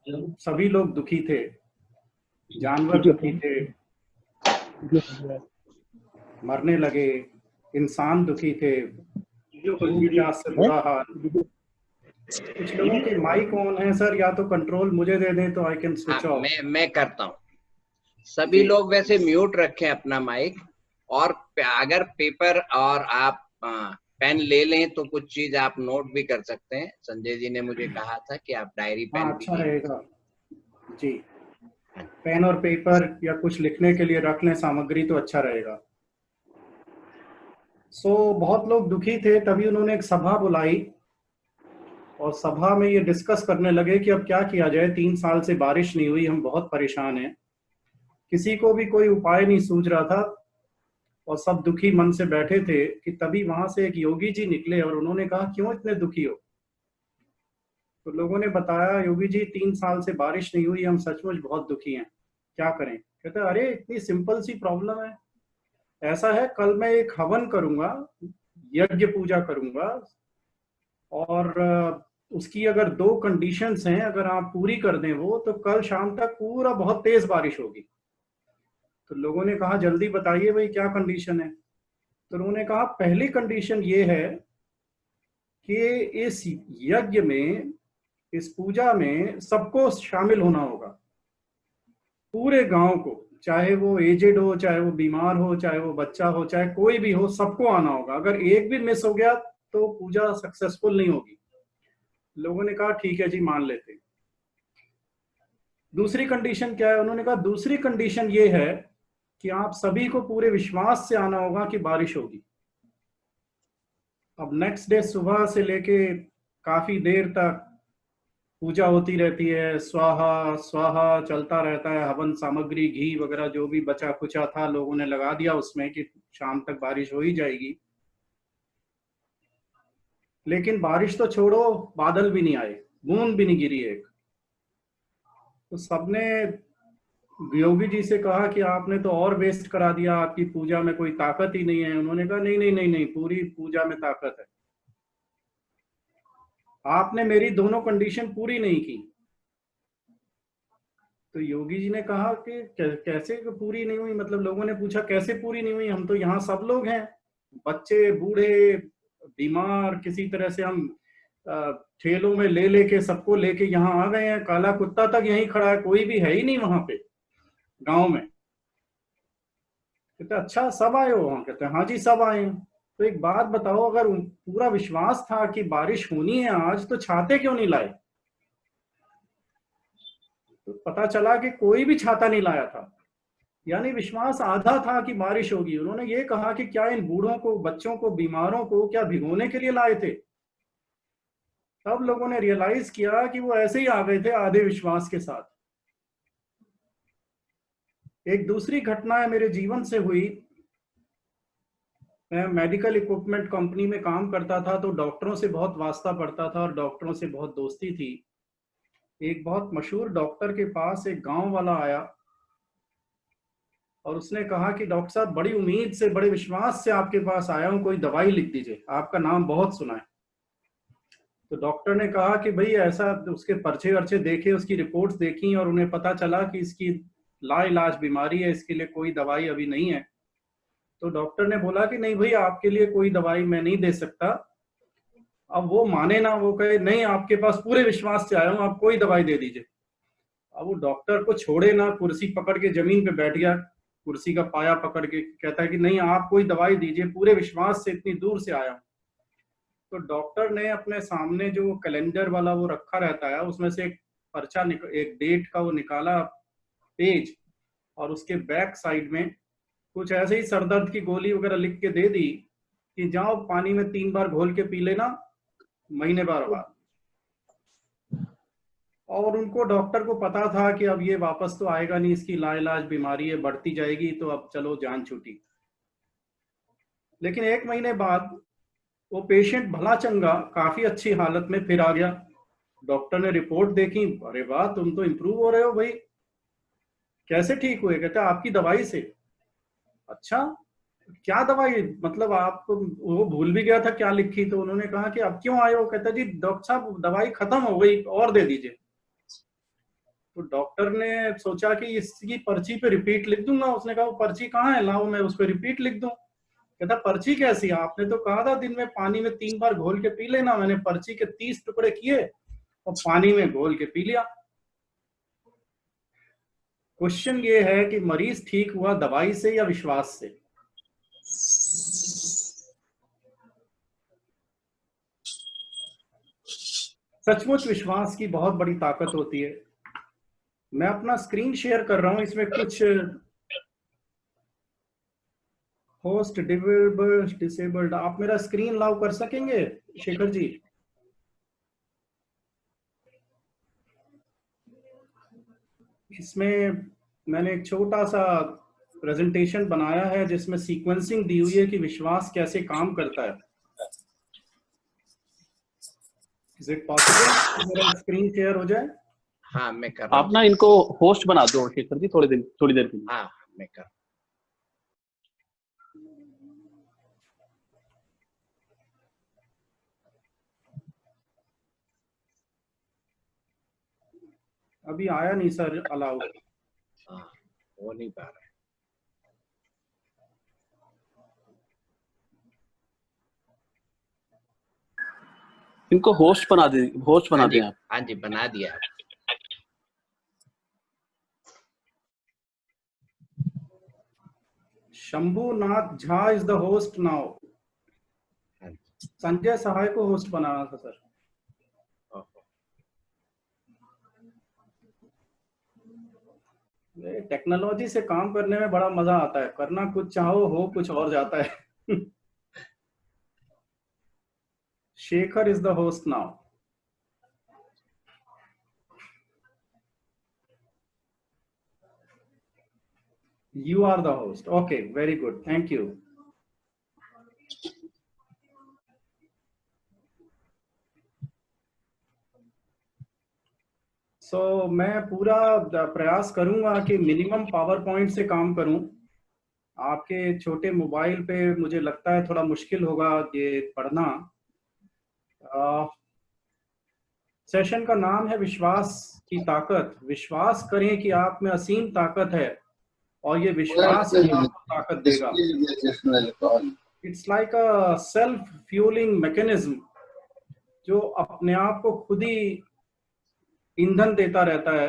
सभी लोग दुखी थे, जानवर दुखी थे, मरने लगे, इंसान दुखी थे, भूख प्यास से बुरा हाल। कुछ लोगों की माइक ऑन है सर, या तो कंट्रोल मुझे दे दें तो आई कैन हाँ, स्विच ऑफ। मैं करता हूँ। सभी जी लोग वैसे म्यूट रखें अपना माइक, और अगर पेपर और आप पेन ले लें तो कुछ चीज आप नोट भी कर सकते हैं। संजय जी ने मुझे कहा था कि आप डायरी हाँ, पेन भी अच्छा ले रहेगा लीजिए। जी। पेन और पेपर या कुछ लिखने के लिए रख लें सामग्री तो अच्छा रहेगा। बहुत लोग दुखी थे, तभी उन्होंने एक सभा बुलाई और सभा में ये डिस्कस करने लगे कि अब क्या किया जाए। 3 साल से बारिश नहीं हुई, हम बहुत परेशान हैं, किसी को भी कोई उपाय नहीं सूझ रहा था और सब दुखी मन से बैठे थे कि तभी वहां से एक योगी जी निकले और उन्होंने कहा, क्यों इतने दुखी हो? तो लोगों ने बताया, योगी जी 3 साल से बारिश नहीं हुई, हम सचमुच बहुत दुखी हैं, क्या करें? कहते, अरे इतनी सिंपल सी प्रॉब्लम है। ऐसा है, कल मैं एक हवन करूंगा, यज्ञ पूजा करूंगा, और उसकी अगर 2 कंडीशंस हैं, अगर आप पूरी कर दें वो, तो कल शाम तक पूरा बहुत तेज बारिश होगी। तो लोगों ने कहा, जल्दी बताइए भाई क्या कंडीशन है? तो उन्होंने कहा, पहली कंडीशन ये है कि इस यज्ञ में, इस पूजा में सबको शामिल होना होगा, पूरे गांव को, चाहे वो एजेड हो, चाहे वो बीमार हो, चाहे वो बच्चा हो, चाहे कोई भी हो, सबको आना होगा। अगर एक भी मिस हो गया तो पूजा सक्सेसफुल नहीं होगी। लोगों ने कहा, ठीक है जी, मान लेते हैं। दूसरी कंडीशन क्या है? उन्होंने कहा, दूसरी कंडीशन ये है कि आप सभी को पूरे विश्वास से आना होगा कि बारिश होगी। अब नेक्स्ट डे सुबह से लेके काफी देर तक पूजा होती रहती है, स्वाहा स्वाहा चलता रहता है, हवन सामग्री घी वगैरह जो भी बचा कुचा था लोगों ने लगा दिया उसमें कि शाम तक बारिश हो ही जाएगी। लेकिन बारिश तो छोड़ो, बादल भी नहीं आए, बूंद भी नहीं गिरी एक। तो सबने योगी जी से कहा कि आपने तो और वेस्ट करा दिया, आपकी पूजा में कोई ताकत ही नहीं है। उन्होंने कहा, नहीं नहीं नहीं नहीं, पूरी पूजा में ताकत है, आपने मेरी दोनों कंडीशन पूरी नहीं की। तो योगी जी ने कहा कि कैसे पूरी नहीं हुई? मतलब लोगों ने पूछा, कैसे पूरी नहीं हुई? हम तो यहाँ सब लोग हैं, बच्चे बूढ़े बीमार, किसी तरह से हम अ, ठेलों में ले लेके सबको लेके यहाँ आ गए हैं, काला कुत्ता तक यहीं खड़ा है, कोई भी है ही नहीं वहां पे गांव में। कहते, अच्छा सब आए हो वहां? कहते, हाँ जी सब आए हैं। तो एक बात बताओ, अगर पूरा विश्वास था कि बारिश होनी है आज, तो छाते क्यों नहीं लाए? तो पता चला कि कोई भी छाता नहीं लाया था, यानी विश्वास आधा था कि बारिश होगी। उन्होंने ये कहा कि क्या इन बूढ़ों को, बच्चों को, बीमारों को क्या भिगोने के लिए लाए थे? तब लोगों ने रियलाइज किया कि वो ऐसे ही आ गए थे आधे विश्वास के साथ। एक दूसरी घटना है मेरे जीवन से हुई। मैं मेडिकल इक्विपमेंट कंपनी में काम करता था, तो डॉक्टरों से बहुत वास्ता पड़ता था और डॉक्टरों से बहुत दोस्ती थी। एक बहुत मशहूर डॉक्टर के पास एक गांव वाला आया और उसने कहा कि डॉक्टर साहब, बड़ी उम्मीद से, बड़े विश्वास से आपके पास आया हूं, कोई दवाई लिख दीजिए, आपका नाम बहुत सुना है। तो डॉक्टर ने कहा कि भाई ऐसा, उसके पर्चे वर्चे देखे, उसकी रिपोर्ट्स देखी और उन्हें पता चला कि इसकी लाइलाज बीमारी है, इसके लिए कोई दवाई अभी नहीं है। तो डॉक्टर ने बोला कि नहीं भाई, आपके लिए कोई दवाई मैं नहीं दे सकता। अब वो माने ना, वो कहे, नहीं आपके पास पूरे विश्वास से आया हूं, आप कोई दवाई दे दीजिए। अब वो डॉक्टर को छोड़े ना, कुर्सी पकड़ के जमीन पे बैठ गया, कुर्सी का पाया पकड़ के, कहता है कि नहीं आप कोई दवाई दीजिए, पूरे विश्वास से इतनी दूर से आया हूं। तो डॉक्टर ने अपने सामने जो कैलेंडर वाला वो रखा रहता है, उसमें से एक पर्चा एक डेट का वो निकाला पेज, और उसके बैक साइड में कुछ ऐसे ही सरदर्द की गोली वगैरह लिख के दे दी कि जाओ पानी में 3 बार घोल के पी लेना, महीने भर बाद। और उनको, डॉक्टर को पता था कि अब ये वापस तो आएगा नहीं, इसकी लाइलाज बीमारी है, बढ़ती जाएगी, तो अब चलो जान छूटी। लेकिन 1 महीने बाद वो पेशेंट भला चंगा काफी अच्छी हालत में फिर आ गया। डॉक्टर ने रिपोर्ट देखी, अरे वाह, तुम तो इम्प्रूव हो रहे हो भाई, कैसे ठीक हुए? कहते, आपकी दवाई से। अच्छा, क्या दवाई? मतलब आप, वो भूल भी गया था क्या लिखी। तो उन्होंने कहा कि अब क्यों आए हो? कहता, जी डॉक्टर साहब, दवाई खत्म हो गई, और दे दीजिए। तो डॉक्टर ने सोचा कि इसकी पर्ची पे रिपीट लिख दूंगा। उसने कहा वो पर्ची कहाँ है, लाओ मैं उस पर रिपीट लिख दूं। कहता पर्ची कैसी, आपने तो कहा था दिन में पानी में 3 बार घोल के पी लेना। मैंने पर्ची के 30 टुकड़े किए और पानी में घोल के पी लिया। क्वेश्चन ये है कि मरीज ठीक हुआ दवाई से या विश्वास से? सचमुच विश्वास की बहुत बड़ी ताकत होती है। मैं अपना स्क्रीन शेयर कर रहा हूं, इसमें कुछ होस्ट डिसेबल्ड, आप मेरा स्क्रीन लाउ कर सकेंगे शेखर जी? इसमें मैंने एक छोटा सा प्रेजेंटेशन बनाया है जिसमें सीक्वेंसिंग दी हुई है कि विश्वास कैसे काम करता है। इज इट पॉसिबल मेरा स्क्रीन शेयर हो जाए? हाँ मैं कर रहा हूँ। आप ना इनको होस्ट बना दो शेखर जी थोड़ी देर के लिए। हाँ मैं कर। अभी आया नहीं सर अलाउ। हाँ हो नहीं पा रहा है। इनको होस्ट बना दें आप। हाँ जी बना दिया। Shambhunath Jha is the host now. Sanjay Sahay को होस्ट बनाना था सर। टेक्नोलॉजी से काम करने में बड़ा मजा आता है, करना कुछ चाहो हो कुछ और जाता है। Shekhar is the host now. You are the host. Okay, very good. Thank you. मैं पूरा प्रयास करूंगा कि मिनिमम पावर पॉइंट से काम करूं। आपके छोटे मोबाइल पे मुझे लगता है थोड़ा मुश्किल होगा ये पढ़ना। सेशन का नाम है विश्वास की ताकत। विश्वास करें कि आप में असीम ताकत है और ये विश्वास ही आपको ताकत देगा। It's like a self fuelling mechanism जो अपने आप को खुद ही ईंधन देता रहता है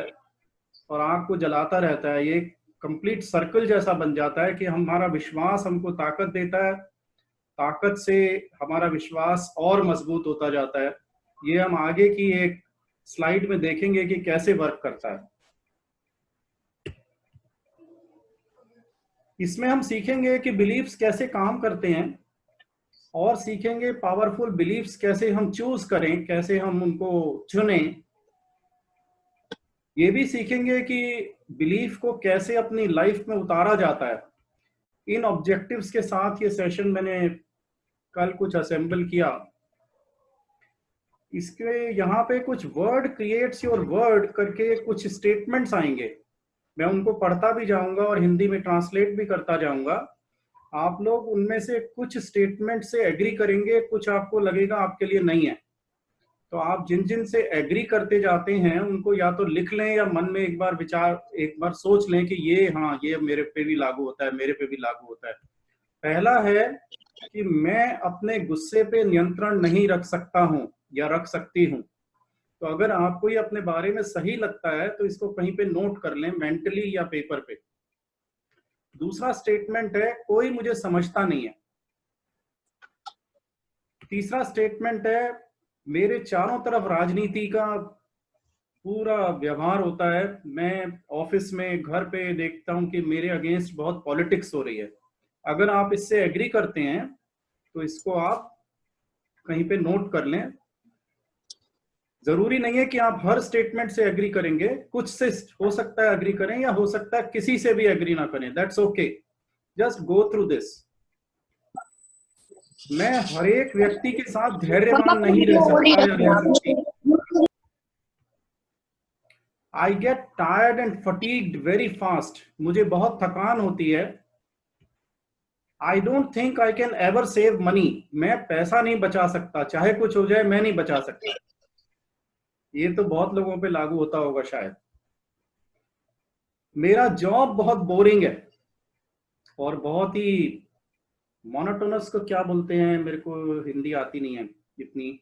और आग को जलाता रहता है। ये कंप्लीट सर्कल जैसा बन जाता है कि हमारा विश्वास हमको ताकत देता है, ताकत से हमारा विश्वास और मजबूत होता जाता है। ये हम आगे की एक स्लाइड में देखेंगे कि कैसे वर्क करता है। इसमें हम सीखेंगे कि बिलीफ्स कैसे काम करते हैं और सीखेंगे पावरफुल बिलीफ्स कैसे हम चूज करें, कैसे हम उनको चुनें। ये भी सीखेंगे कि बिलीफ को कैसे अपनी लाइफ में उतारा जाता है। इन ऑब्जेक्टिव्स के साथ ये सेशन मैंने कल कुछ असेंबल किया। इसके यहाँ पे कुछ वर्ड क्रिएट्स योर वर्ड करके कुछ स्टेटमेंट्स आएंगे। मैं उनको पढ़ता भी जाऊंगा और हिंदी में ट्रांसलेट भी करता जाऊंगा। आप लोग उनमें से कुछ स्टेटमेंट से एग्री करेंगे, कुछ आपको लगेगा आपके लिए नहीं है। तो आप जिन जिन से एग्री करते जाते हैं उनको या तो लिख लें या मन में एक बार सोच लें कि ये हाँ ये मेरे पे भी लागू होता है, मेरे पे भी लागू होता है। पहला है कि मैं अपने गुस्से पे नियंत्रण नहीं रख सकता हूं या रख सकती हूं। तो अगर आपको ये अपने बारे में सही लगता है तो इसको कहीं पे नोट कर लें, मेंटली या पेपर पे। दूसरा स्टेटमेंट है कोई मुझे समझता नहीं है। तीसरा स्टेटमेंट है मेरे चारों तरफ राजनीति का पूरा व्यवहार होता है। मैं ऑफिस में, घर पे देखता हूं कि मेरे अगेंस्ट बहुत पॉलिटिक्स हो रही है। अगर आप इससे एग्री करते हैं तो इसको आप कहीं पे नोट कर लें। जरूरी नहीं है कि आप हर स्टेटमेंट से एग्री करेंगे, कुछ से हो सकता है एग्री करें या हो सकता है किसी से भी एग्री ना करें। That's okay, just go through this. मैं हर एक व्यक्ति के साथ धैर्यवान नहीं रह सकता या रह सकती। I get tired and fatigued very fast. मुझे बहुत थकान होती है। I don't think I can ever save money. मैं पैसा नहीं बचा सकता, चाहे कुछ हो जाए मैं नहीं बचा सकता। ये तो बहुत लोगों पे लागू होता होगा शायद। मेरा जॉब बहुत बोरिंग है और बहुत ही मोनोटोनस को क्या बोलते हैं, मेरे को हिंदी आती नहीं है इतनी।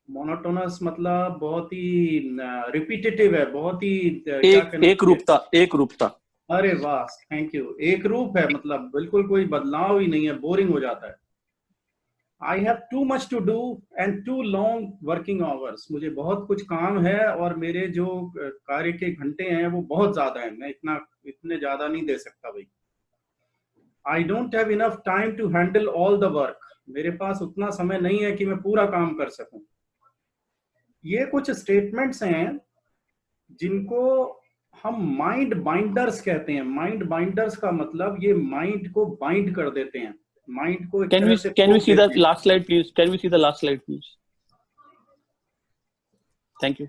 मोनोटोनस मतलब बहुत ही रिपीटेटिव है, बहुत ही क्या कहना एक रूपता, एक रूपता। अरे वाह, थैंक यू। एक रूप है, मतलब बिल्कुल कोई बदलाव ही नहीं है, बोरिंग हो जाता है। I have too much to do and too long working hours. मुझे बहुत कुछ काम है और मेरे जो कार्य के घंटे हैं वो बहुत ज्यादा है। मैं इतने ज्यादा नहीं दे सकता भाई। I don't have enough time to handle all the work. मेरे पास उतना समय नहीं है कि मैं पूरा काम कर सकूं। ये कुछ स्टेटमेंट्स हैं जिनको हम माइंड बाइंडर्स कहते हैं। माइंड बाइंडर्स का मतलब ये माइंड को बाइंड कर देते हैं, माइंड को एक तरह से Can we रोक see the देते हैं। last slide, please? Can we see the last slide, please? Thank you.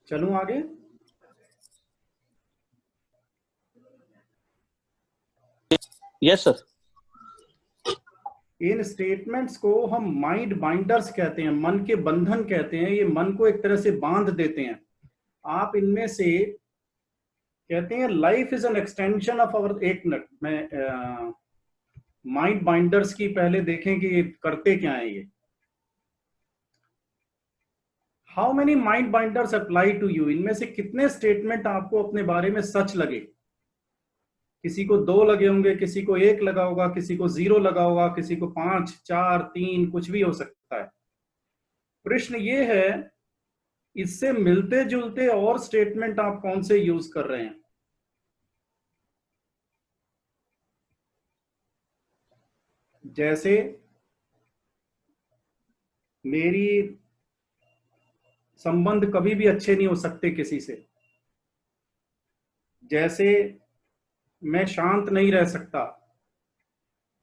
चलूं आगे? Yes, sir. इन स्टेटमेंट्स को हम माइंड बाइंडर्स कहते हैं, मन के बंधन कहते हैं। ये मन को एक तरह से बांध देते हैं। आप इनमें से कहते हैं life is an extension of hour. एक मिनट, मैं माइंड बाइंडर्स की पहले देखें कि ये करते क्या है ये। How many mind binders apply to you? इनमें से कितने स्टेटमेंट आपको अपने बारे में सच लगे? किसी को 2 लगे होंगे, किसी को 1 लगा होगा, किसी को 0 लगा होगा, किसी को 5, 4, 3, कुछ भी हो सकता है। प्रश्न ये है, इससे मिलते जुलते और स्टेटमेंट आप कौन से यूज कर रहे हैं? जैसे मेरी संबंध कभी भी अच्छे नहीं हो सकते किसी से। जैसे मैं शांत नहीं रह सकता।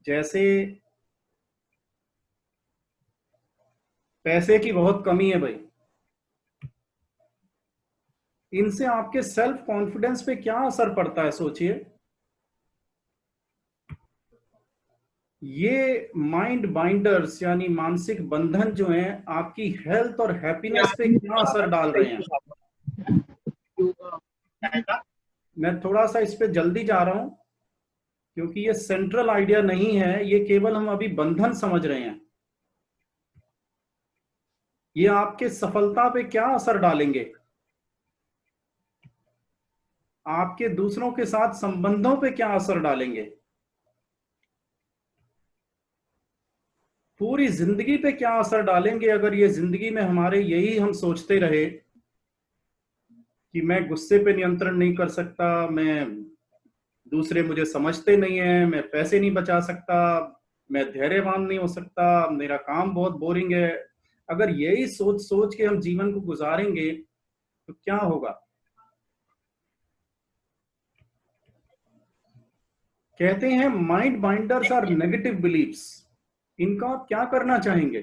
जैसे पैसे की बहुत कमी है भाई। इनसे आपके सेल्फ कॉन्फिडेंस पे क्या असर पड़ता है, सोचिए। ये माइंड बाइंडर्स यानी मानसिक बंधन जो हैं, आपकी हेल्थ और हैप्पीनेस पे क्या असर डाल रहे हैं? मैं थोड़ा सा इस पे जल्दी जा रहा हूं क्योंकि ये सेंट्रल आइडिया नहीं है, ये केवल हम अभी बंधन समझ रहे हैं। ये आपके सफलता पे क्या असर डालेंगे? आपके दूसरों के साथ संबंधों पे क्या असर डालेंगे? पूरी जिंदगी पे क्या असर डालेंगे? अगर ये जिंदगी में हमारे यही हम सोचते रहे कि मैं गुस्से पे नियंत्रण नहीं कर सकता, मैं दूसरे मुझे समझते नहीं है, मैं पैसे नहीं बचा सकता, मैं धैर्यवान नहीं हो सकता, मेरा काम बहुत बोरिंग है, अगर यही सोच सोच के हम जीवन को गुजारेंगे तो क्या होगा? कहते हैं mind binders are negative beliefs. इनका आप क्या करना चाहेंगे?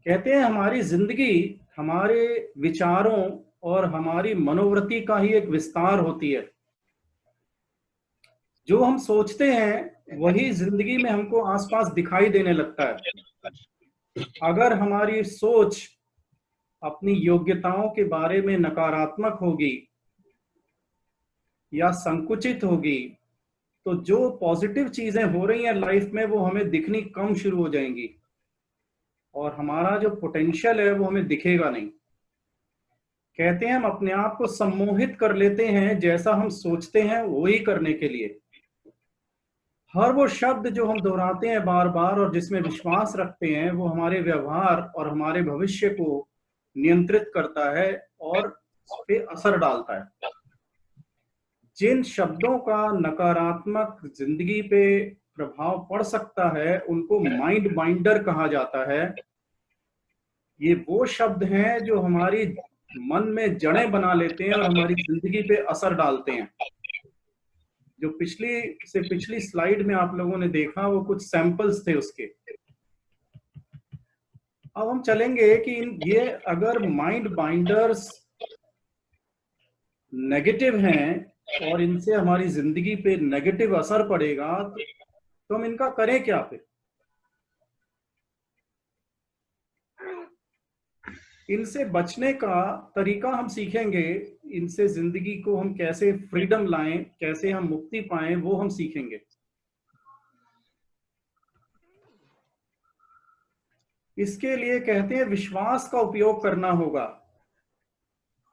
कहते हैं हमारी जिंदगी हमारे विचारों और हमारी मनोवृत्ति का ही एक विस्तार होती है। जो हम सोचते हैं वही जिंदगी में हमको आसपास दिखाई देने लगता है। अगर हमारी सोच अपनी योग्यताओं के बारे में नकारात्मक होगी या संकुचित होगी तो जो पॉजिटिव चीजें हो रही हैं लाइफ में वो हमें दिखनी कम शुरू हो जाएंगी और हमारा जो पोटेंशियल है वो हमें दिखेगा नहीं। कहते हैं हम अपने आप को सम्मोहित कर लेते हैं, जैसा हम सोचते हैं वही करने के लिए। हर वो शब्द जो हम दोहराते हैं बार बार और जिसमें विश्वास रखते हैं वो हमारे व्यवहार और हमारे भविष्य को नियंत्रित करता है और उस पे असर डालता है। जिन शब्दों का नकारात्मक जिंदगी पे प्रभाव पड़ सकता है उनको माइंड बाइंडर कहा जाता है। ये वो शब्द हैं जो हमारी मन में जड़ें बना लेते हैं और हमारी जिंदगी पे असर डालते हैं। जो पिछली स्लाइड में आप लोगों ने देखा वो कुछ सैंपल्स थे उसके। अब हम चलेंगे कि ये अगर माइंड बाइंडर्स नेगेटिव हैं और इनसे हमारी जिंदगी पे नेगेटिव असर पड़ेगा, तो हम इनका करें क्या फिर? इनसे बचने का तरीका हम सीखेंगे, इनसे जिंदगी को हम कैसे फ्रीडम लाएं, कैसे हम मुक्ति पाएं, वो हम सीखेंगे। इसके लिए कहते हैं विश्वास का उपयोग करना होगा।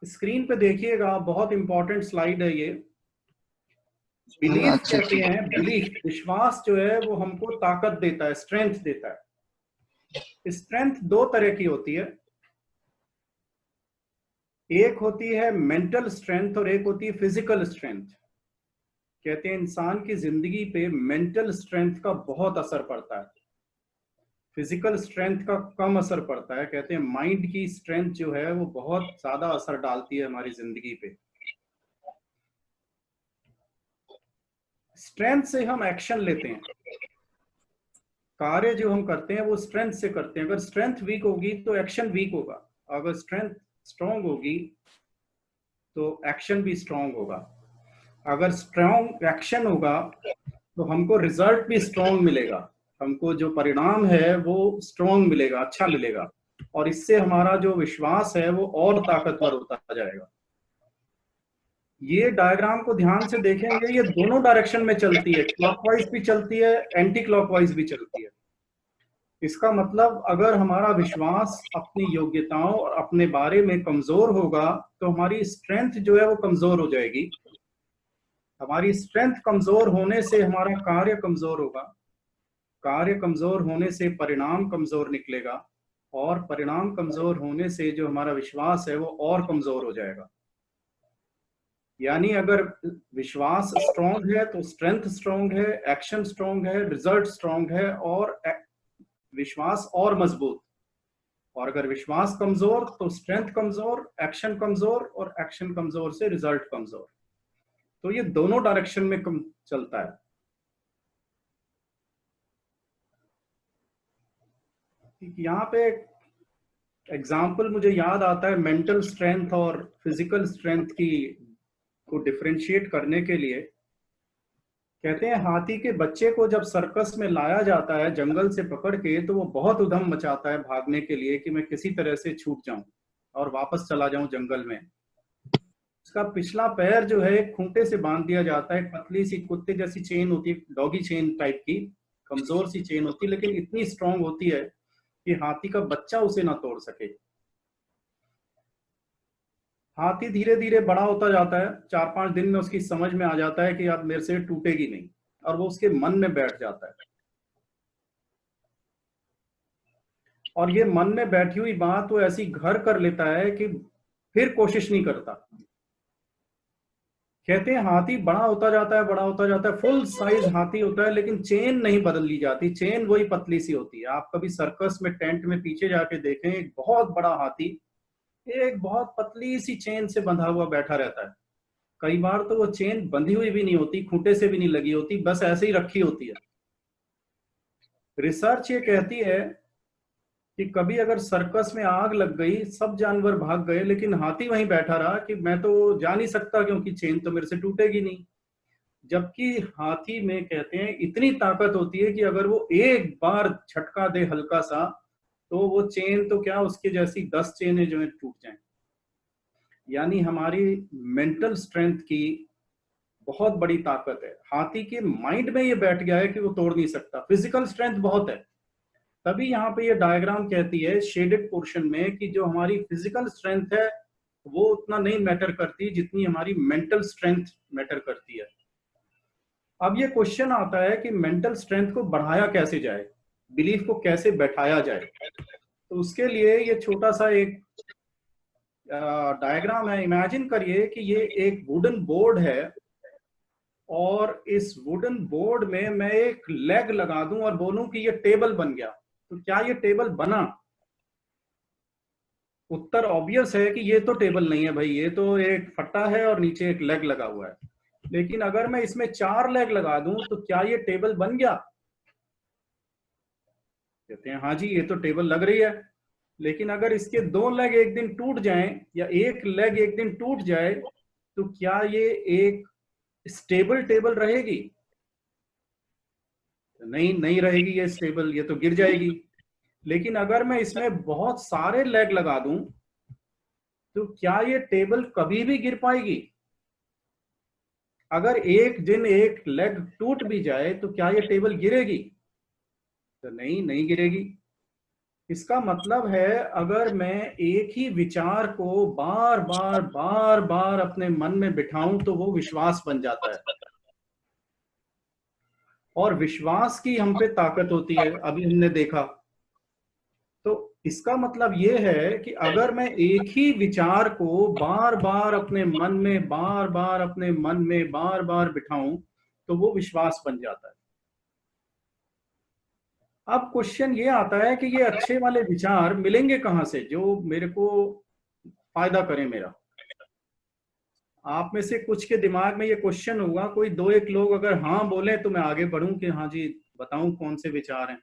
स्क्रीन पे देखिएगा, बहुत इंपॉर्टेंट स्लाइड है ये। बिलीफ अच्छा, कहते हैं, बिलीफ, विश्वास जो है वो हमको ताकत देता है, स्ट्रेंथ देता है। स्ट्रेंथ दो तरह की होती है, एक होती है मेंटल स्ट्रेंथ और एक होती है फिजिकल स्ट्रेंथ। कहते हैं इंसान की जिंदगी पे मेंटल स्ट्रेंथ का बहुत असर पड़ता है, फिजिकल स्ट्रेंथ का कम असर पड़ता है। कहते हैं माइंड की स्ट्रेंथ जो है वो बहुत ज्यादा असर डालती है हमारी जिंदगी पे। स्ट्रेंथ से हम एक्शन लेते हैं, कार्य जो हम करते हैं वो स्ट्रेंथ से करते हैं। अगर स्ट्रेंथ वीक होगी तो एक्शन वीक होगा, अगर स्ट्रेंथ स्ट्रांग होगी तो एक्शन भी स्ट्रांग होगा। अगर स्ट्रांग एक्शन होगा तो हमको रिजल्ट भी स्ट्रांग मिलेगा, हमको जो परिणाम है वो स्ट्रांग मिलेगा, अच्छा मिलेगा, और इससे हमारा जो विश्वास है वो और ताकतवर होता जाएगा। ये डायग्राम को ध्यान से देखेंगे, ये दोनों डायरेक्शन में चलती है, क्लॉकवाइज भी चलती है, एंटी क्लॉकवाइज भी चलती है। इसका मतलब अगर हमारा विश्वास अपनी योग्यताओं और अपने बारे में कमजोर होगा तो हमारी स्ट्रेंथ जो है वो कमजोर हो जाएगी। हमारी स्ट्रेंथ कमजोर होने से हमारा कार्य कमजोर होगा, कार्य कमजोर होने से परिणाम कमजोर निकलेगा, और परिणाम कमजोर होने से जो हमारा विश्वास है वो और कमजोर हो जाएगा। यानी अगर विश्वास स्ट्रांग है तो स्ट्रेंथ स्ट्रांग है, एक्शन स्ट्रांग है, रिजल्ट स्ट्रांग है, और विश्वास और मजबूत। और अगर विश्वास कमजोर तो स्ट्रेंथ कमजोर, एक्शन कमजोर, और एक्शन कमजोर से रिजल्ट कमजोर। तो ये दोनों डायरेक्शन में चलता है। यहाँ पे एग्जाम्पल मुझे याद आता है मेंटल स्ट्रेंथ और फिजिकल स्ट्रेंथ की को डिफरेंशिएट करने के लिए। कहते हैं हाथी के बच्चे को जब सर्कस में लाया जाता है जंगल से पकड़ के, तो वो बहुत उद्यम मचाता है भागने के लिए कि मैं किसी तरह से छूट जाऊं और वापस चला जाऊं जंगल में। उसका पिछला पैर जो है खूंटे से बांध दिया जाता है, पतली सी कुत्ते जैसी चेन होती है, डॉगी चेन टाइप की, कमजोर सी चेन होती है, लेकिन इतनी स्ट्रांग होती है कि हाथी का बच्चा उसे ना तोड़ सके। हाथी धीरे धीरे बड़ा होता जाता है, 4-5 दिन में उसकी समझ में आ जाता है कि अब मेरे से टूटेगी नहीं, और वो उसके मन में बैठ जाता है। और ये मन में बैठी हुई बात वो ऐसी घर कर लेता है कि फिर कोशिश नहीं करता। कहते हैं हाथी बड़ा होता जाता है, बड़ा होता जाता है, फुल साइज हाथी होता है, लेकिन चेन नहीं बदली जाती, चेन वही पतली सी होती है। आप कभी सर्कस में टेंट में पीछे जाके देखें, एक बहुत बड़ा हाथी एक बहुत पतली सी चेन से बंधा हुआ बैठा रहता है। कई बार तो वो चेन बंधी हुई भी नहीं होती, खूंटे से भी नहीं लगी होती, बस ऐसे ही रखी होती है। रिसर्च ये कहती है कि कभी अगर सर्कस में आग लग गई, सब जानवर भाग गए, लेकिन हाथी वहीं बैठा रहा कि मैं तो जा नहीं सकता क्योंकि चेन तो मेरे से टूटेगी नहीं। जबकि हाथी में कहते हैं इतनी ताकत होती है कि अगर वो एक बार झटका दे हल्का सा, तो वो चेन तो क्या, उसके जैसी 10 चेनें जो है टूट जाएं। यानी हमारी मेंटल स्ट्रेंथ की बहुत बड़ी ताकत है। हाथी के माइंड में ये बैठ गया है कि वो तोड़ नहीं सकता। फिजिकल स्ट्रेंथ बहुत है, तभी यहाँ पे ये डायग्राम कहती है शेडेड पोर्शन में कि जो हमारी फिजिकल स्ट्रेंथ है वो उतना नहीं मैटर करती जितनी हमारी मेंटल स्ट्रेंथ मैटर करती है। अब ये क्वेश्चन आता है कि मेंटल स्ट्रेंथ को बढ़ाया कैसे जाए, बिलीफ को कैसे बैठाया जाए। तो उसके लिए ये छोटा सा एक डायग्राम है। इमेजिन करिए कि ये एक वुडन बोर्ड है, और इस वुडन बोर्ड में मैं एक लेग लगा दूं और बोलूं कि ये टेबल बन गया, तो क्या ये टेबल बना? उत्तर ऑब्वियस है कि ये तो टेबल नहीं है भाई, ये तो एक फट्टा है और नीचे एक लेग लगा हुआ है। लेकिन अगर मैं इसमें 4 लेग लगा दूं तो क्या ये टेबल बन गया? कहते हैं हाँ जी, ये तो टेबल लग रही है। लेकिन अगर इसके 2 लेग एक दिन टूट जाएं या एक लेग एक दिन टूट जाए, तो क्या ये एक स्टेबल टेबल रहेगी? नहीं, नहीं रहेगी ये स्टेबल, ये तो गिर जाएगी। लेकिन अगर मैं इसमें बहुत सारे लेग लगा दूं तो क्या ये टेबल कभी भी गिर पाएगी? अगर एक दिन एक लेग टूट भी जाए तो क्या ये टेबल गिरेगी? तो नहीं, नहीं गिरेगी। इसका मतलब है अगर मैं एक ही विचार को बार बार बार बार अपने मन में बिठाऊं तो वो विश्वास बन जाता है, और विश्वास की हम पे ताकत होती है, अभी हमने देखा। तो इसका मतलब ये है कि अगर मैं एक ही विचार को बार बार अपने मन में बार बार अपने मन में बार बार बिठाऊं तो वो विश्वास बन जाता है। अब क्वेश्चन ये आता है कि ये अच्छे वाले विचार मिलेंगे कहां से जो मेरे को फायदा करें मेरा। आप में से कुछ के दिमाग में ये क्वेश्चन होगा, कोई दो एक लोग अगर हाँ बोले तो मैं आगे बढ़ूं कि हाँ जी बताऊं कौन से विचार हैं।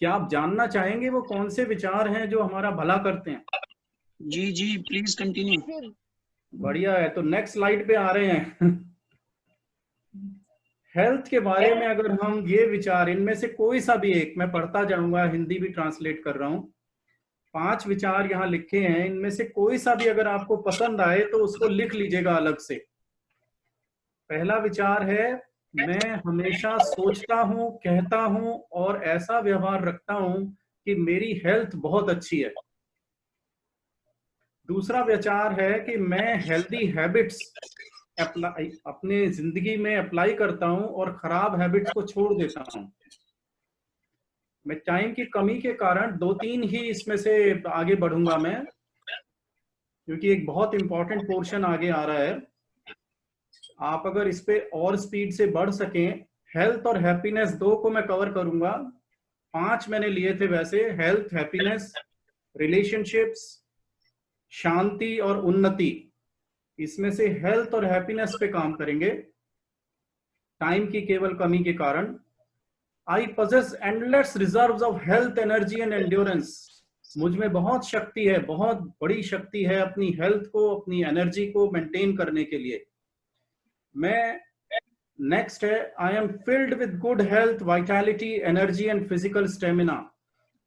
क्या आप जानना चाहेंगे वो कौन से विचार हैं जो हमारा भला करते हैं? जी जी प्लीज कंटिन्यू। बढ़िया है, तो नेक्स्ट स्लाइड पे आ रहे हैं। हेल्थ के बारे में अगर हम ये विचार, इनमें से कोई सा भी एक, मैं पढ़ता जाऊंगा, हिंदी भी ट्रांसलेट कर रहा हूं, 5 विचार यहाँ लिखे हैं, इनमें से कोई सा भी अगर आपको पसंद आए तो उसको लिख लीजिएगा अलग से। पहला विचार है, मैं हमेशा सोचता हूं, कहता हूं और ऐसा व्यवहार रखता हूं कि मेरी हेल्थ बहुत अच्छी है। दूसरा विचार है कि मैं हेल्दी हैबिट्स अपने जिंदगी में अप्लाई करता हूं और खराब हैबिट्स को छोड़ देता हूं। मैं टाइम की कमी के कारण 2-3 ही इसमें से आगे बढ़ूंगा मैं, क्योंकि एक बहुत इंपॉर्टेंट पोर्शन आगे आ रहा है। आप अगर इस पे और स्पीड से बढ़ सकें, हेल्थ और हैप्पीनेस 2 को मैं कवर करूंगा, 5 मैंने लिए थे वैसे, हेल्थ, हैप्पीनेस, रिलेशनशिप्स, शांति और उन्नति। इसमें से हेल्थ और हैप्पीनेस पे काम करेंगे टाइम की केवल कमी के कारण। आई possess endless reserves of health, energy and endurance. मुझ में बहुत शक्ति है, बहुत बड़ी शक्ति है अपनी हेल्थ को, अपनी एनर्जी को मेंटेन करने के लिए। मैं नेक्स्ट है, I am filled with good health, vitality, energy and physical stamina.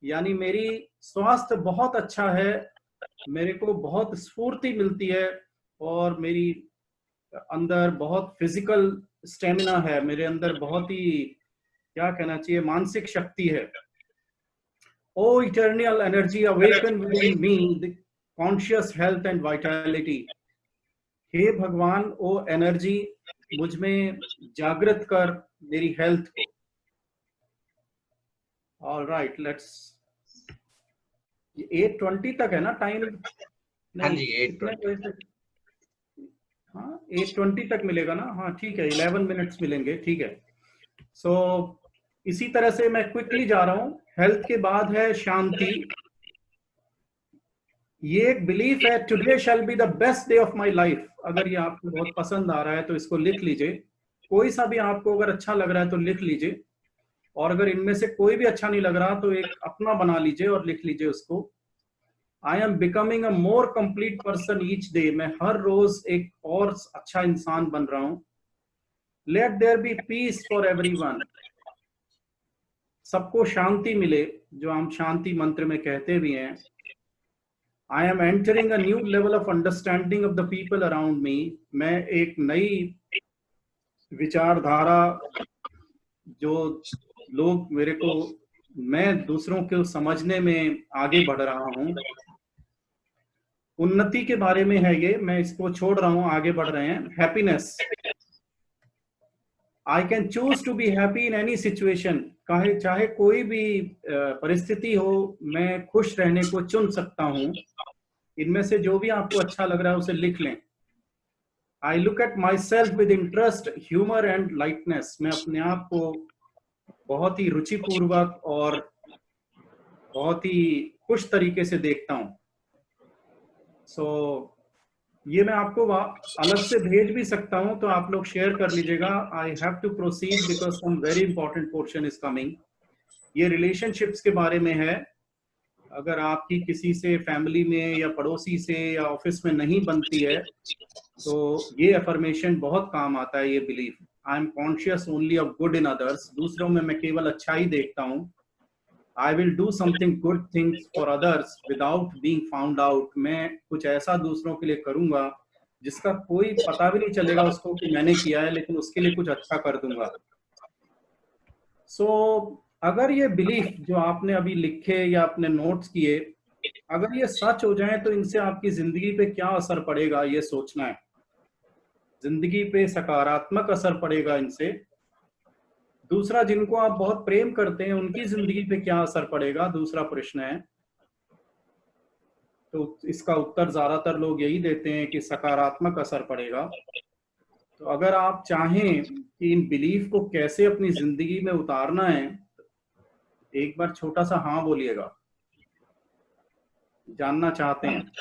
यानी मेरी स्वास्थ्य बहुत अच्छा है, मेरे को बहुत स्फूर्ति मिलती है और मेरी अंदर बहुत फिजिकल स्टेमिना है, मेरे अंदर बहुत ही, क्या कहना चाहिए, मानसिक शक्ति है। O eternal energy awaken within me the conscious health and vitality. हे भगवान, ओ एनर्जी मुझ में जागृत कर मेरी हेल्थ को। ऑल राइट, लेट्स, 8:20 तक है ना टाइम? हाँ जी 8:20। हाँ 8:20 तक मिलेगा ना? हाँ ठीक है, 11 मिनट्स मिलेंगे, ठीक है। सो इसी तरह से मैं क्विकली जा रहा हूं। हेल्थ के बाद है शांति। ये एक बिलीफ है, today shall be the best day of my life. अगर ये आपको बहुत पसंद आ रहा है तो इसको लिख लीजिए। कोई सा भी आपको अगर अच्छा लग रहा है तो लिख लीजिए, और अगर इनमें से कोई भी अच्छा नहीं लग रहा तो एक अपना बना लीजिए और लिख लीजिए उसको। I am becoming a more complete person each day. मैं हर रोज एक और अच्छा इंसान बन रहा हूं। Let there be peace for everyone. सबको शांति मिले, जो हम शांति मंत्र में कहते भी हैं। I am entering a new level of understanding of the people around me. मैं एक नई विचारधारा, जो लोग मेरे को, मैं दूसरों को समझने में आगे बढ़ रहा हूं। उन्नति के बारे में है ये, मैं इसको छोड़ रहा हूं, आगे बढ़ रहे हैं। Happiness, I can choose to be happy in any situation. चाहे कोई भी परिस्थिति हो, मैं खुश रहने को चुन सकता हूं। इनमें से जो भी आपको अच्छा लग रहा है उसे लिख लें। I look at my self with interest, humour and lightness. मैं अपने आप को बहुत ही रुचिपूर्वक और बहुत ही खुश तरीके से देखता हूं। सो ये मैं आपको अलग से भेज भी सकता हूं, तो आप लोग शेयर कर लीजिएगा। I have to proceed because some very important portion is coming. ये रिलेशनशिप्स के बारे में है। अगर आपकी किसी से फैमिली में या पड़ोसी से या ऑफिस में नहीं बनती है तो ये अफर्मेशन बहुत काम आता है, ये belief. I am conscious only of good in others, दूसरों में मैं केवल अच्छा ही देखता हूँ। I will do something good things for others without being found out, मैं कुछ ऐसा दूसरों के लिए करूंगा जिसका कोई पता भी नहीं चलेगा उसको कि मैंने किया है, लेकिन उसके लिए कुछ अच्छा कर दूंगा। अगर ये बिलीफ जो आपने अभी लिखे या अपने नोट्स किए, अगर ये सच हो जाए तो इनसे आपकी जिंदगी पे क्या असर पड़ेगा ये सोचना है। जिंदगी पे सकारात्मक असर पड़ेगा इनसे। दूसरा, जिनको आप बहुत प्रेम करते हैं उनकी जिंदगी पे क्या असर पड़ेगा, दूसरा प्रश्न है। तो इसका उत्तर ज्यादातर लोग यही देते हैं कि सकारात्मक असर पड़ेगा। तो अगर आप चाहें कि इन बिलीफ को कैसे अपनी जिंदगी में उतारना है, एक बार छोटा सा हाँ बोलिएगा। जानना चाहते हैं?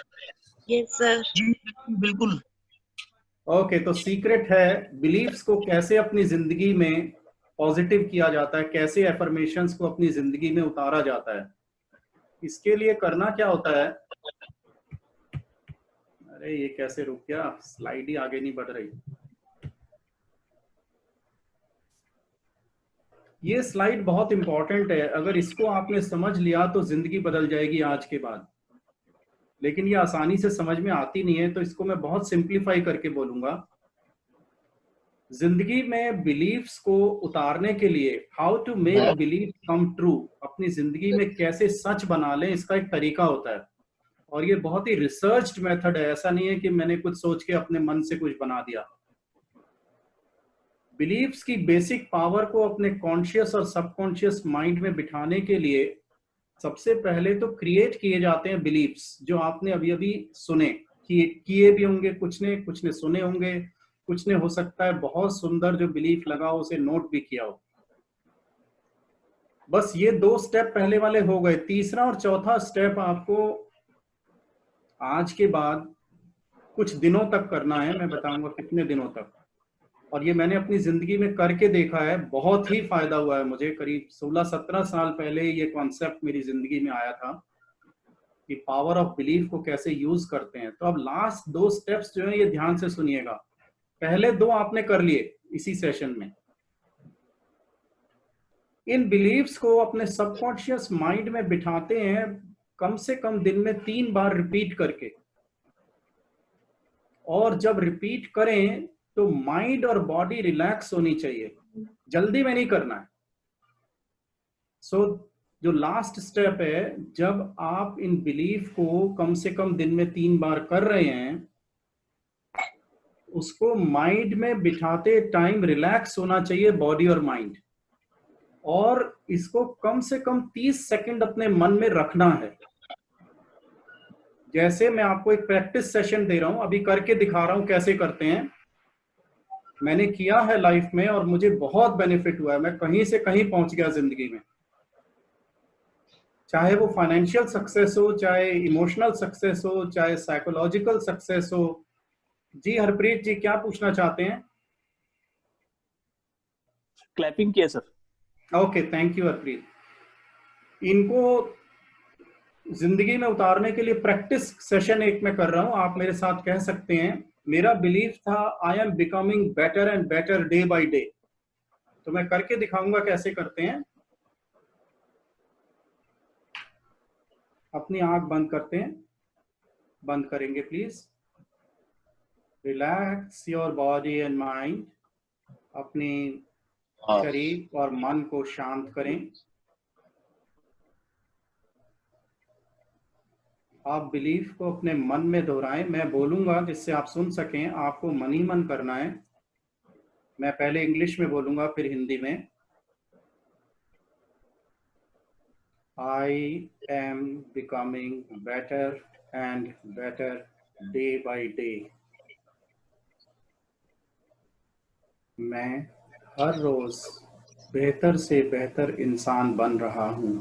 Yes sir. जी बिल्कुल। ओके, तो सीक्रेट है बिलीफ्स को कैसे अपनी जिंदगी में पॉजिटिव किया जाता है, कैसे एफर्मेशंस को अपनी जिंदगी में उतारा जाता है। इसके लिए करना क्या होता है, अरे ये कैसे रुक गया, स्लाइड ही आगे नहीं बढ़ रही। ये स्लाइड बहुत इंपॉर्टेंट है, अगर इसको आपने समझ लिया तो जिंदगी बदल जाएगी आज के बाद। लेकिन ये आसानी से समझ में आती नहीं है, तो इसको मैं बहुत सिंप्लीफाई करके बोलूंगा। जिंदगी में बिलीफ्स को उतारने के लिए, how to make belief come true, अपनी जिंदगी में कैसे सच बना लें, इसका एक तरीका होता है। और ये बहुत ही रिसर्च्ड मेथड है, ऐसा नहीं है कि मैंने कुछ सोच के अपने मन से कुछ बना दिया। बिलीफ्स की बेसिक पावर को अपने कॉन्शियस और सबकॉन्शियस माइंड में बिठाने के लिए सबसे पहले तो क्रिएट किए जाते हैं बिलीफ्स, जो आपने अभी अभी सुने, किए भी होंगे कुछ ने सुने होंगे, कुछ ने हो सकता है बहुत सुंदर जो बिलीफ लगा हो उसे नोट भी किया हो। बस ये 2 स्टेप पहले वाले हो गए। तीसरा और चौथा स्टेप आपको आज के बाद कुछ दिनों तक करना है, मैं बताऊंगा कितने दिनों तक। और ये मैंने अपनी जिंदगी में करके देखा है, बहुत ही फायदा हुआ है मुझे। करीब 16-17 साल पहले ये कॉन्सेप्ट मेरी जिंदगी में आया था कि पावर ऑफ बिलीफ को कैसे यूज करते हैं। तो अब लास्ट 2 स्टेप्स जो है ये ध्यान से सुनिएगा। पहले 2 आपने कर लिए इसी सेशन में। इन बिलीफ्स को अपने सबकॉन्शियस माइंड में बिठाते हैं कम से कम दिन में 3 बार रिपीट करके। और जब रिपीट करें तो माइंड और बॉडी रिलैक्स होनी चाहिए, जल्दी में नहीं करना है। जो लास्ट स्टेप है, जब आप इन बिलीफ को कम से कम दिन में 3 बार कर रहे हैं, उसको माइंड में बिठाते टाइम रिलैक्स होना चाहिए बॉडी और माइंड। और इसको कम से कम 30 सेकंड अपने मन में रखना है। जैसे मैं आपको एक प्रैक्टिस सेशन दे रहा हूं, अभी करके दिखा रहा हूं कैसे करते हैं। मैंने किया है लाइफ में और मुझे बहुत बेनिफिट हुआ है, मैं कहीं से कहीं पहुंच गया जिंदगी में। चाहे वो फाइनेंशियल सक्सेस हो, चाहे इमोशनल सक्सेस हो, चाहे साइकोलॉजिकल सक्सेस हो। जी हरप्रीत जी, क्या पूछना चाहते हैं? क्लैपिंग किया sir. Okay, thank you Harpreet. इनको जिंदगी में उतारने के लिए प्रैक्टिस सेशन एक मैं कर रहा हूं, आप मेरे साथ कह सकते हैं। मेरा बिलीफ था I am becoming better and better day by day. तो मैं करके दिखाऊंगा कैसे करते हैं। अपनी आंख बंद करते हैं, बंद करेंगे please. Relax your body and mind, अपनी शरीर और मन को शांत करें। आप बिलीफ को अपने मन में दोहराएं, मैं बोलूंगा जिससे आप सुन सकें, आपको मन ही मन करना है। मैं पहले इंग्लिश में बोलूंगा फिर हिंदी में। I am becoming better and better day by day. मैं हर रोज बेहतर से बेहतर इंसान बन रहा हूँ।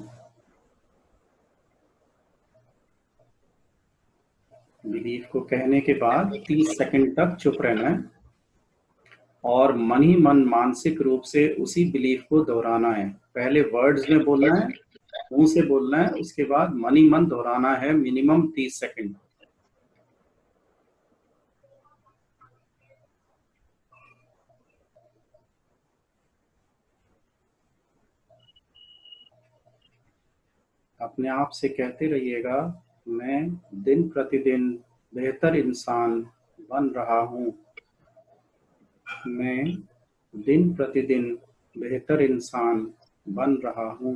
बिलीफ को कहने के बाद 30 सेकंड तक चुप रहना है और मन ही मन मानसिक रूप से उसी बिलीफ को दोहराना है। पहले वर्ड्स में बोलना है, मुंह से बोलना है, उसके बाद मन ही मन दोहराना है मिनिमम 30 सेकंड। अपने आप से कहते रहिएगा, मैं दिन प्रतिदिन बेहतर इंसान बन रहा हूँ। मैं दिन प्रतिदिन बेहतर इंसान बन रहा हूँ।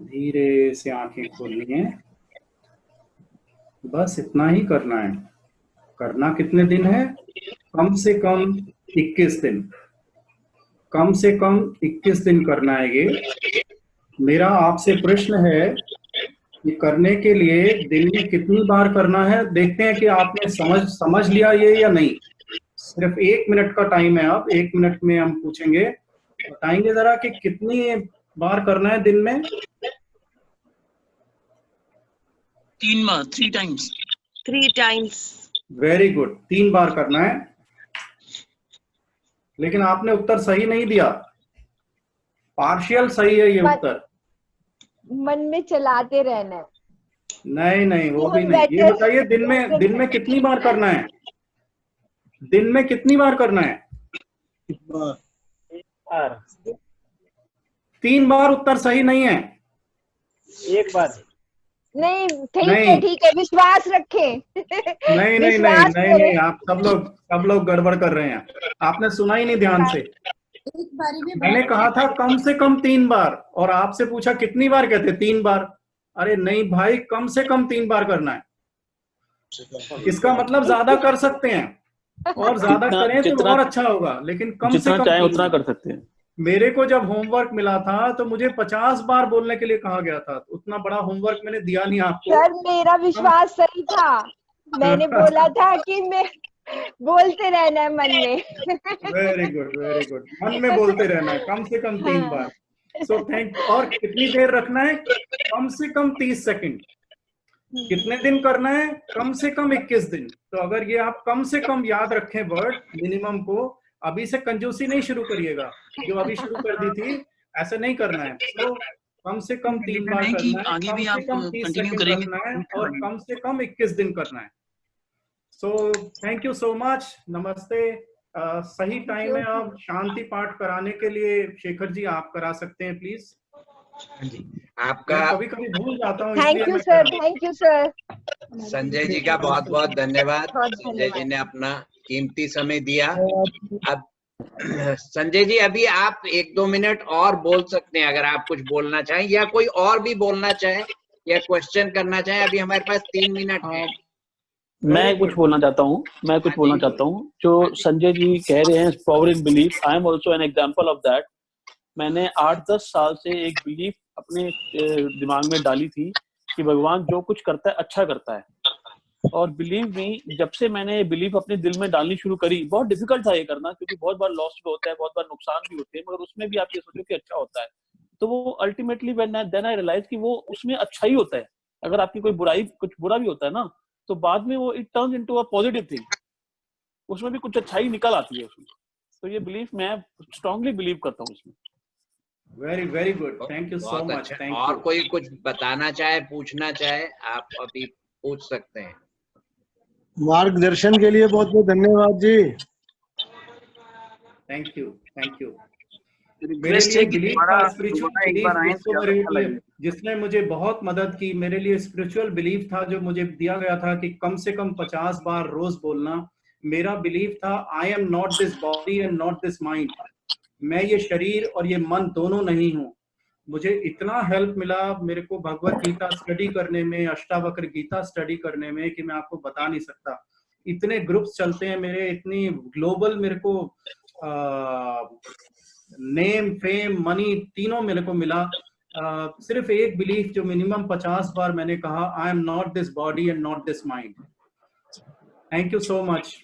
धीरे से आंखें खोलनी है। बस इतना ही करना है। करना कितने दिन है? कम से कम 21 दिन। कम से कम 21 दिन करना है ये। मेरा आपसे प्रश्न है कि करने के लिए दिन में कितनी बार करना है। देखते हैं कि आपने समझ लिया ये या नहीं। सिर्फ 1 मिनट का टाइम है। अब 1 मिनट में हम पूछेंगे, बताएंगे जरा कि कितनी बार करना है दिन में? 3 बार, 3 टाइम्स। 3 टाइम्स। वेरी गुड, 3 बार करना है। लेकिन आपने उत्तर सही नहीं दिया, पार्शियल सही है ये उत्तर। मन में चलाते रहना है। नहीं नहीं, वो भी नहीं। ये बताइए दिन में कितनी बार करना है? दिन में कितनी बार करना है? 3 बार उत्तर सही नहीं है। 1 बार नहीं, ठीक है, विश्वास रखें। नहीं, आप सब लोग गड़बड़ कर रहे हैं। आपने सुना ही नहीं ध्यान से। मैंने कहा था कम से कम 3 बार, और आपसे पूछा कितनी बार, कहते 3 बार। अरे नहीं भाई, कम से कम 3 बार करना है। इसका मतलब ज्यादा कर सकते हैं, और ज्यादा करें तो और अच्छा होगा, लेकिन कम से कम चाहे उतना कर सकते हैं। मेरे को जब होमवर्क मिला था तो मुझे 50 बार बोलने के लिए कहा गया था। उतना बड़ा होमवर्क मैंने दिया नहीं आपको। सर, मेरा विश्वास सही था। मैंने बोला था कि मैं बोलते रहना है मन में। Very good, very good. मन में बोलते रहना है, कम से कम 3 बार। So thank. और कितनी देर रखना है? कम से कम 30 सेकंड। कितने दिन करना है? कम से कम 21 दिन। तो अगर ये आप कम से कम याद रखें वर्ड मिनिमम को, अभी से कंजूसी नहीं शुरू करिएगा जो अभी शुरू कर दी थी, ऐसे नहीं करना है। तो कम से कम 3 बार करना है, आगे भी कम आप से कम 30 कंटिन्यू सेकंड करेंगे रखना है, और कम से कम 21 दिन करना है। So thank you so much. नमस्ते। सही टाइम है अब शांति पाठ कराने के लिए। शेखर जी, आप करा सकते हैं प्लीज। जी, आपका कभी कभी भूल जाता हूँ। Thank you sir, thank you sir. Sanjay ji का बहुत बहुत धन्यवाद। संजय जी ने अपना कीमती समय दिया। अब संजय जी, अभी आप 1-2 मिनट और बोल सकते हैं अगर आप कुछ बोलना चाहें, या कोई और भी बोलना चाहे या क्वेश्चन करना चाहे। अभी हमारे पास 3 मिनट है। मैं कुछ बोलना चाहता हूँ। जो संजय जी कह रहे हैं power in belief, I am also an example of that. मैंने 8-10 साल से एक बिलीफ अपने दिमाग में डाली थी कि भगवान जो कुछ करता है अच्छा करता है। और बिलीव मी, जब से मैंने बिलीफ अपने दिल में डालनी शुरू करी, बहुत डिफिकल्ट था ये करना, क्योंकि बहुत बार लॉस भी होता है, बहुत बार नुकसान भी होते हैं, मगर उसमें भी आप ये सोचो कि अच्छा होता है। तो वो अल्टीमेटली देन आई रियलाइज कि वो उसमें अच्छा ही होता है। अगर आपकी कोई बुराई, कुछ बुरा भी होता है ना, तो बाद में वो it turns into a positive thing, उसमें भी कुछ अच्छाई निकल आती है उसमें। तो ये बिलीफ मैं स्ट्रांगली बिलीव करता हूँ इसमें। Very very good, thank you so much. Thank you. और कोई कुछ बताना चाहे, पूछना चाहे, आप अभी पूछ सकते हैं। मार्गदर्शन के लिए बहुत बहुत धन्यवाद जी। Thank you, thank you. मेरे रिक्वेस्ट लिए है कि बिलीफ दोबारा था, स्पिरिचुअल एक बार आए तो ज्यादा अच्छा लगेगा। जिसने मुझे बहुत मदद की। मेरे लिए स्पिरिचुअल बिलीफ था जो मुझे दिया गया था कि कम से कम 50 बार रोज बोलना। मेरा बिलीफ था, आई am not this body and not this mind. मैं ये शरीर और ये मन दोनों नहीं हूँ। मुझे इतना हेल्प मिला मेरे को भगवत गीता स्टडी करने में, अष्टावक्र गीता स्टडी करने में, कि मैं आपको बता नहीं सकता। इतने ग्रुप्स चलते हैं मेरे, इतनी ग्लोबल मेरे को नेम, फेम, मनी तीनों मेरे को मिला। सिर्फ एक बिलीफ जो मिनिमम 50 बार मैंने कहा, I am not this body and not this mind. Thank you so much.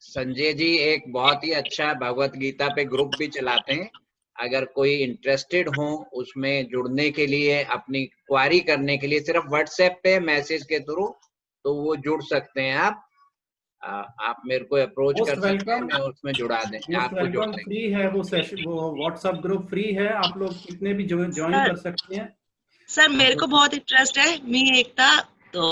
Sanjay ji एक बहुत ही अच्छा भगवत गीता पे ग्रुप भी चलाते हैं। अगर कोई इंटरेस्टेड हो उसमें जुड़ने के लिए, अपनी क्वारी करने के लिए, सिर्फ व्हाट्सएप पे मैसेज के थ्रू तो वो जुड़ सकते हैं। आप मेरे को अप्रोच कर सकते हैं, मैं उसमें जुड़ा दें, आपको जुड़ देंगे। फ्री है वो सेशन, वो व्हाट्सएप ग्रुप फ्री है, आप लोग कितने भी ज्वाइन कर सकते हैं। सर मेरे को बहुत इंटरेस्ट है। मी एकता